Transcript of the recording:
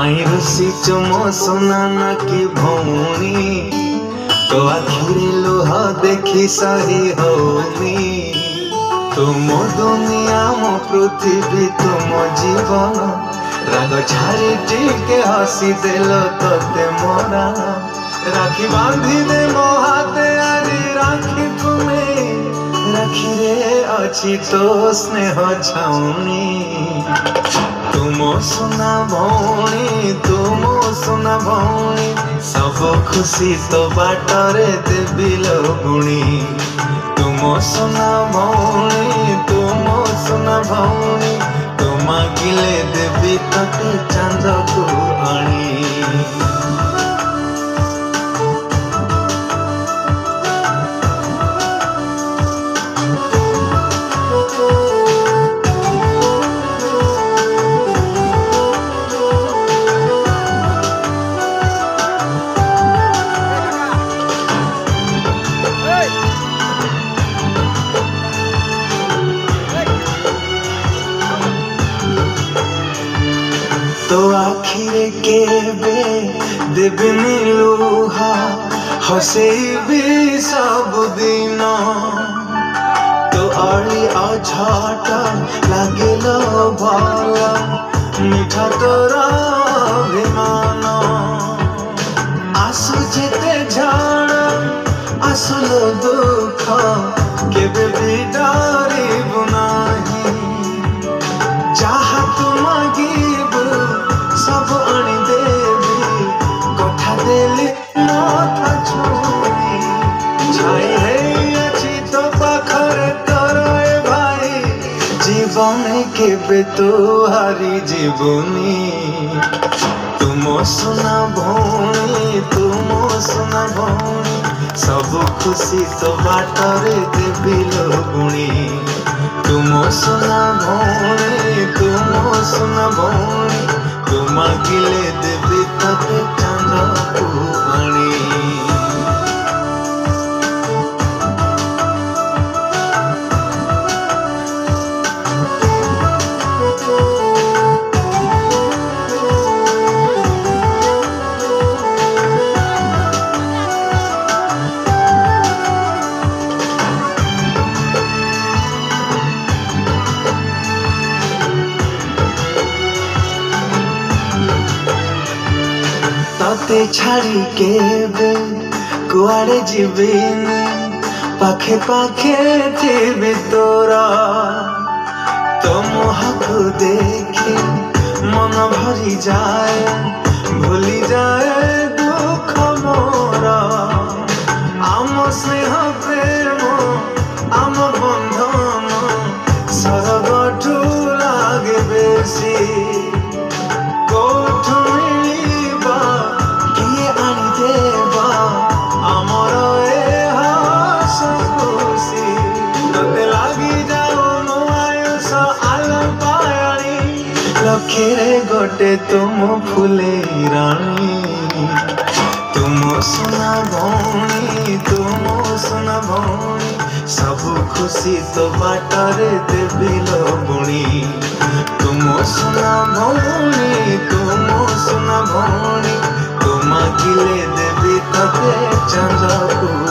काई रुसीच मो सुना ना कि भौणी तो आखिरे लुह देखी सही होनी तुम दुनिया मो पृथ्वी तुम जीवन राग छाड़ी टिके हसी देल तोते मोरा राखी बांधी दे मो हाथे आरी राखी तुम्हें राखी रे अच्छी तो स्नेह छाउनी तुम सुना भौणी तुम सुना भौणी सब खुशी तो बाटरे देवी लगुणी तुम सुना भौणी तुम सुना भौणी तुम गिले देवी तटे चांद को आनी तो आखिरे केबे देबनी लुहा हसेबी सब दिन तो अड़ी अझाटा लागिल भला मिठा तोरा अभिमान आसु जेते झाड़ा आसुल दुख केबे भी डरिबु नाही जहा तू मागिबु सब आनी देवी कथा देली माथा छुई छाई है अच्छी तो पाखरे तोरे भाई जीवन केबे तो हारी जीवनी तुम सुना भौणी तुम सुना भौणी सब खुशी तो बाटरे देवी लगुणी तुम सुना भौणी तुम सुना भौणी तुम गिले देवी तते चांद को आनी तते छाड़ी केबे कुआड़े जीवेनी पाखे पाखे थे तोरा तो मुहको देखे मन भरी जाए भूली जाए दुख मोरा आम स्नेह प्रेम आम बंधन सरगठू लागे बेसी कोठू मिलिबा किए आनी देबा आमर ए हास खुशी तते लागी जाओ मो आयुष आल पायाणी लखेरे गोटे तुम फुले रानी तुम सुना भौणी तुम सुना भौणी सब खुशी तो बाटरे देवी लगुणी तुम सुना भौणी तुम सुना भौणी तुम गिले देवी तते चांद को